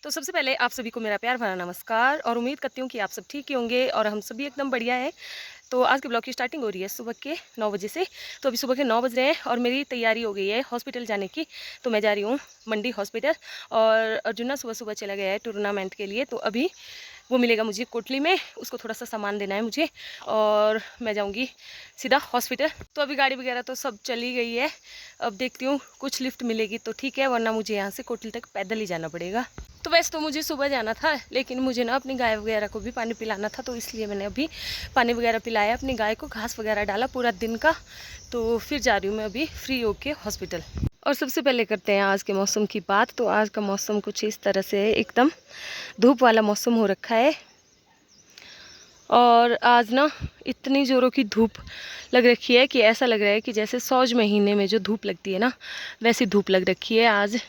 तो सबसे पहले आप सभी को मेरा प्यार भरा नमस्कार और उम्मीद करती हूँ कि आप सब ठीक ही होंगे और हम सभी एकदम बढ़िया हैं। तो आज के ब्लॉग की स्टार्टिंग हो रही है सुबह के 9 बजे से। तो अभी सुबह के 9 बज रहे हैं और मेरी तैयारी हो गई है हॉस्पिटल जाने की। तो मैं जा रही हूँ मंडी हॉस्पिटल और अर्जुन ना सुबह सुबह चला गया है टूर्नामेंट के लिए। तो अभी वो मिलेगा मुझे कोटली में, उसको थोड़ा सा सामान देना है मुझे और मैं जाऊंगी सीधा हॉस्पिटल। तो अभी गाड़ी वगैरह तो सब चली गई है। अब देखती हूँ कुछ लिफ्ट मिलेगी तो ठीक है, वरना मुझे यहाँ से कोटली तक पैदल ही जाना पड़ेगा। तो वैसे तो मुझे सुबह जाना था, लेकिन मुझे ना अपनी गाय वगैरह को भी पानी पिलाना था, तो इसलिए मैंने अभी पानी वगैरह पिलाया, अपनी गाय को घास वगैरह डाला पूरा दिन का। तो फिर जा रही हूँ मैं अभी फ्री होके हॉस्पिटल। और सबसे पहले करते हैं आज के मौसम की बात। तो आज का मौसम कुछ इस तरह से है, एकदम धूप वाला मौसम हो रखा है। और आज ना इतनी ज़ोरों की धूप लग रखी है कि ऐसा लग रहा है कि जैसे सौज महीने में जो धूप लगती है ना, वैसी धूप लग रखी है आज।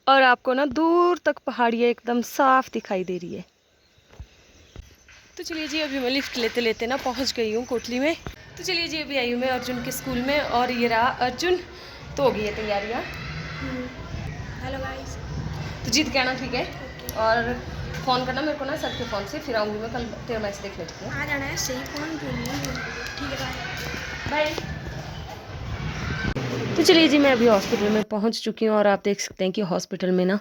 और आपको ना दूर तक पहाड़ियाँ एकदम साफ दिखाई दे रही है। तो चलिए जी, अभी मैं लिफ्ट लेते लेते ना पहुंच गई हूँ कोटली में। तो चलिए जी, अभी आई हूँ मैं अर्जुन के स्कूल में और ये रहा अर्जुन। तो हो गई है तैयारियाँ। Hello guys. तो जीत के आना, ठीक है? और फ़ोन करना मेरे को ना सर के फ़ोन से, फिर आऊँगी मैं कल तेरा मैच देखने, ठीक है? आ जाना है, सही फोन ठीक है, बाय। बाय। तो चलिए जी, मैं अभी हॉस्पिटल में पहुंच चुकी हूँ और आप देख सकते हैं कि हॉस्पिटल में ना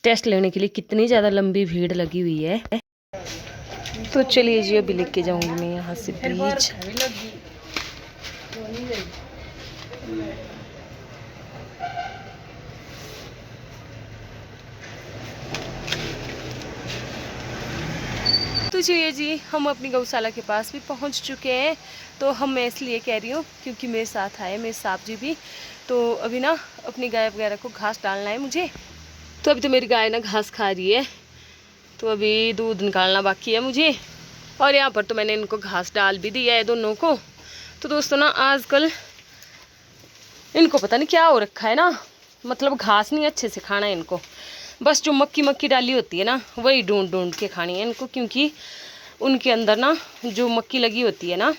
टेस्ट लेने के लिए कितनी ज़्यादा लंबी भीड़ लगी हुई है। तो चलिए जी, अभी लेके जाऊंगी मैं यहाँ से ब्रीज। तो चलिए जी, हम अपनी गौशाला के पास भी पहुँच चुके हैं। तो मैं इसलिए कह रही हूँ क्योंकि मेरे साथ आए मेरे साहब जी भी। तो अभी ना अपनी गाय वगैरह को घास डालना है मुझे। तो अभी तो मेरी गाय ना घास खा रही है, तो अभी दूध निकालना बाकी है मुझे। और यहाँ पर तो मैंने इनको घास डाल भी दिया है दोनों को। तो दोस्तों ना आजकल इनको पता नहीं क्या हो रखा है ना, मतलब घास नहीं अच्छे से खाना है इनको, बस जो मक्की मक्की डाली होती है ना वही ढूंढ ढूंढ के खानी है इनको। क्योंकि उनके अंदर ना जो मक्की लगी होती है ना,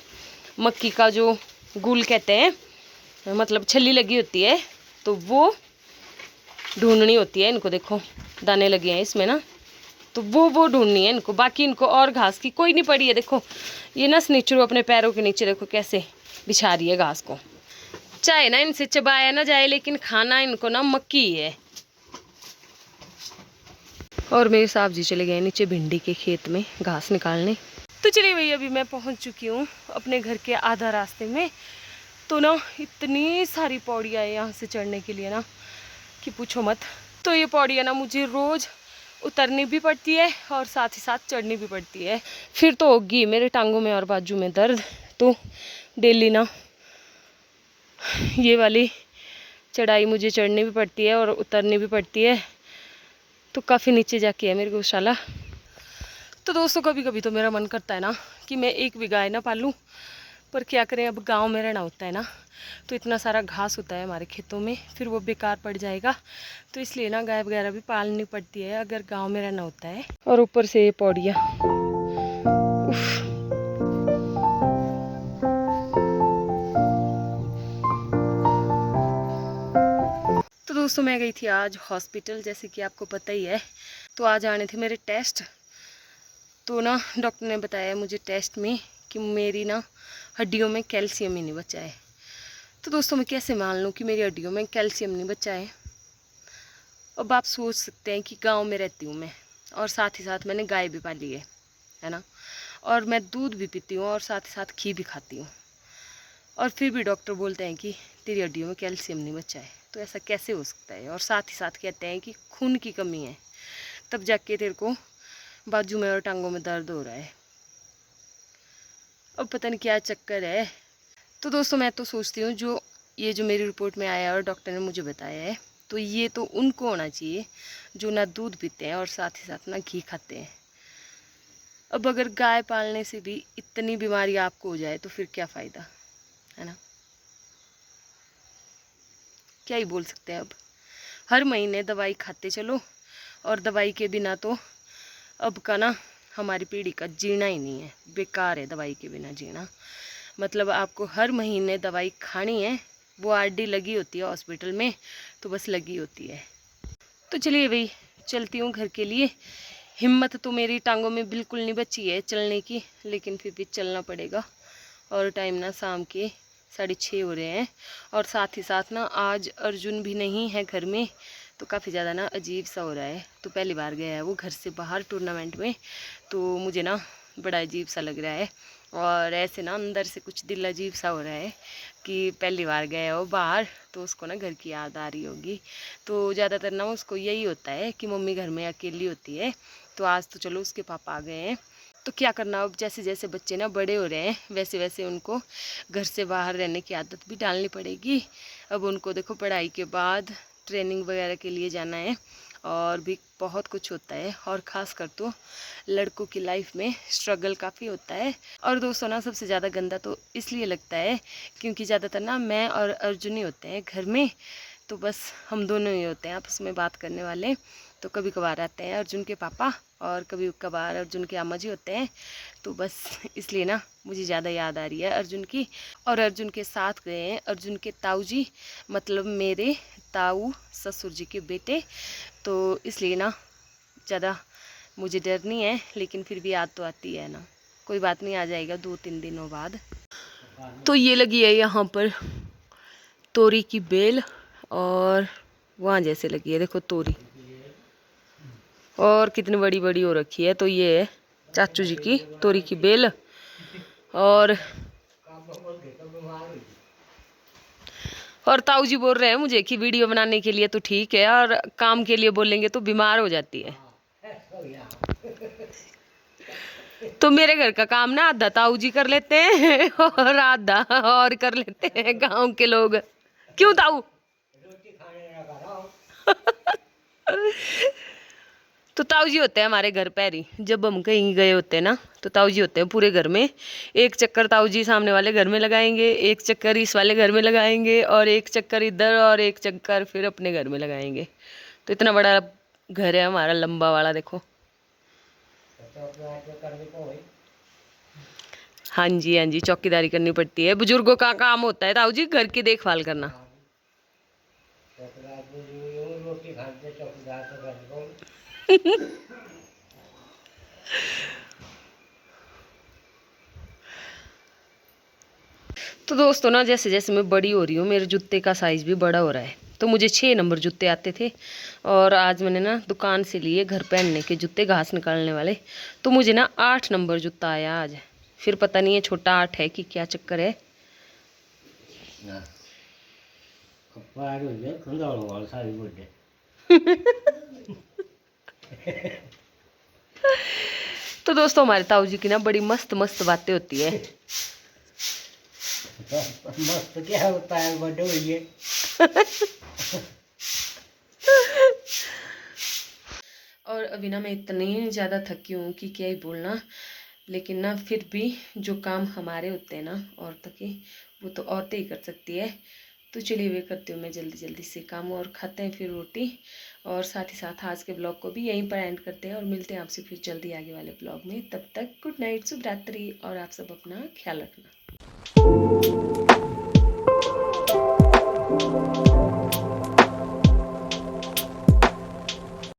मक्की का जो गुल कहते हैं, मतलब छल्ली लगी होती है, तो वो ढूंढनी होती है इनको। देखो दाने लगे हैं इसमें ना, तो वो ढूंढनी है इनको। बाकी इनको और घास की कोई नहीं पड़ी है। देखो ये ना स्निचरू अपने पैरों के नीचे देखो कैसे बिछा रही है घास को। चाहे ना इनसे चबाया ना जाए, लेकिन खाना इनको ना मक्की ही है। और मेरे साहब जी चले गए नीचे भिंडी के खेत में घास निकालने। तो चलिए भैया, अभी मैं पहुंच चुकी हूँ अपने घर के आधा रास्ते में। तो ना इतनी सारी पौड़ियाँ है यहाँ से चढ़ने के लिए ना कि पूछो मत। तो ये पौड़ियाँ ना मुझे रोज़ उतरनी भी पड़ती है और साथ ही साथ चढ़नी भी पड़ती है। फिर तो होगी मेरे टांगों में और बाजू में दर्द। तो डेली ना ये वाली चढ़ाई मुझे चढ़नी भी पड़ती है और उतरनी भी पड़ती है। तो काफ़ी नीचे जाके है मेरी गौशाला। तो दोस्तों कभी कभी तो मेरा मन करता है ना कि मैं एक भी गाय ना पालूँ, पर क्या करें, अब गांव में रहना होता है ना, तो इतना सारा घास होता है हमारे खेतों में, फिर वो बेकार पड़ जाएगा। तो इसलिए ना गाय वगैरह भी पालनी पड़ती है अगर गांव में रहना होता है। और ऊपर से ये पौड़ियाँ, तो दोस्तों मैं गई थी आज हॉस्पिटल, जैसे कि आपको पता ही है। तो आज आने थे मेरे टेस्ट। तो ना डॉक्टर ने बताया मुझे टेस्ट में कि मेरी ना हड्डियों में कैल्शियम ही नहीं बचा है। तो दोस्तों मैं कैसे मान लूँ कि मेरी हड्डियों में कैल्शियम नहीं बचा है। अब आप सोच सकते हैं कि गांव में रहती हूँ मैं और साथ ही साथ मैंने गाय भी पाली है ना, और मैं दूध भी पीती हूँ और साथ ही साथ घी भी खाती हूँ, और फिर भी डॉक्टर बोलते हैं कि तेरी हड्डियों में कैल्शियम नहीं बचा है। तो ऐसा कैसे हो सकता है? और साथ ही साथ कहते हैं कि खून की कमी है, तब जाके तेरे को बाजू में और टांगों में दर्द हो रहा है। अब पता नहीं क्या चक्कर है। तो दोस्तों मैं तो सोचती हूँ जो मेरी रिपोर्ट में आया और डॉक्टर ने मुझे बताया है, तो ये तो उनको होना चाहिए जो ना दूध पीते हैं और साथ ही साथ ना घी खाते हैं। अब अगर गाय पालने से भी इतनी बीमारी आपको हो जाए तो फिर क्या फ़ायदा, है ना? क्या ही बोल सकते हैं। अब हर महीने दवाई खाते चलो, और दवाई के बिना तो अब का ना हमारी पीढ़ी का जीना ही नहीं है, बेकार है दवाई के बिना जीना। मतलब आपको हर महीने दवाई खानी है, वो आरडी लगी होती है हॉस्पिटल में, तो बस लगी होती है। तो चलिए भाई, चलती हूँ घर के लिए। हिम्मत तो मेरी टांगों में बिल्कुल नहीं बची है चलने की, लेकिन फिर भी चलना पड़ेगा। और टाइम ना शाम के 6:30 हो रहे हैं। और साथ ही साथ ना आज अर्जुन भी नहीं है घर में, तो काफ़ी ज़्यादा ना अजीब सा हो रहा है। तो पहली बार गया है वो घर से बाहर टूर्नामेंट में, तो मुझे ना बड़ा अजीब सा लग रहा है। और ऐसे ना अंदर से कुछ दिल अजीब सा हो रहा है कि पहली बार गया है वो बाहर, तो उसको ना घर की याद आ रही होगी। तो ज़्यादातर ना उसको यही होता है कि मम्मी घर में अकेली होती है। तो आज तो चलो उसके पापा आ गए हैं, तो क्या करना, अब जैसे जैसे बच्चे ना बड़े हो रहे हैं वैसे वैसे उनको घर से बाहर रहने की आदत भी डालनी पड़ेगी। अब उनको देखो पढ़ाई के बाद ट्रेनिंग वगैरह के लिए जाना है, और भी बहुत कुछ होता है। और ख़ास कर तो लड़कों की लाइफ में स्ट्रगल काफ़ी होता है। और दोस्तों ना सबसे ज़्यादा गंदा तो इसलिए लगता है क्योंकि ज़्यादातर ना मैं और अर्जुन ही होते हैं घर में, तो बस हम दोनों ही होते हैं आपस में बात करने वाले। तो कभी कभार आते हैं अर्जुन के पापा और कभी कभार अर्जुन के अम्मा जी होते हैं, तो बस इसलिए ना मुझे ज़्यादा याद आ रही है अर्जुन की। और अर्जुन के साथ गए हैं अर्जुन के ताऊ जी, मतलब मेरे ताऊ ससुर जी के बेटे, तो इसलिए ना ज़्यादा मुझे डर नहीं है, लेकिन फिर भी याद तो आती है ना। कोई बात नहीं, आ जाएगा 2-3 दिनों बाद। तो ये लगी है यहाँ पर तोरी की बेल, और वहाँ जैसे लगी है देखो तोरी, और कितनी बड़ी बड़ी हो रखी है। तो ये है चाचू जी की तोरी की बेल। और ताऊ जी बोल रहे हैं मुझे कि वीडियो बनाने के लिए तो ठीक है, और काम के लिए बोलेंगे तो बीमार हो जाती है। तो मेरे घर का काम ना आधा ताऊ जी कर लेते हैं और आधा और कर लेते हैं गांव के लोग। क्यों ताऊ? तो ताऊ जी होते हैं हमारे घर पैरी, जब हम कहीं गए होते हैं ना तो ताऊ जी होते हैं पूरे घर में। एक चक्कर ताऊ जी सामने वाले घर में लगाएंगे, एक चक्कर इस वाले घर में लगाएंगे, और एक चक्कर इधर, और एक चक्कर फिर अपने घर में लगाएंगे। तो इतना बड़ा घर है हमारा, लंबा वाला देखो। हाँ जी हाँ जी, चौकीदारी करनी पड़ती है, बुजुर्गों का काम होता है ताऊ जी घर की देखभाल करना। तो दोस्तों ना जैसे जैसे मैं बड़ी हो रही हूँ मेरे जूते का साइज़ भी बड़ा हो रहा है। तो मुझे 6 नंबर जूते आते थे, और आज मैंने ना दुकान से लिए घर पहनने के जूते, घास निकालने वाले। तो मुझे ना 8 नंबर जूता आया आज। फिर पता नहीं है छोटा 8 है कि क्या चक्कर है। तो दोस्तों हमारे ताऊ जी की ना बड़ी मस्त मस्त बातें होती है। मस्त क्या होता है, बर्थडे हुई है। और अभी ना मैं इतनी ज़्यादा थकी हूँ कि क्या ही बोलना, लेकिन ना फिर भी जो काम हमारे होते हैं ना औरतों के, वो तो औरतें ही कर सकती है। तो चलिए वे करती हूँ मैं जल्दी जल्दी से काम, और खाते हैं फिर रोटी। और साथ ही साथ आज के ब्लॉग को भी यहीं पर एंड करते हैं, और मिलते हैं आपसे फिर जल्दी आगे वाले ब्लॉग में। तब तक गुड नाइट, शुभ रात्रि, और आप सब अपना ख्याल रखना।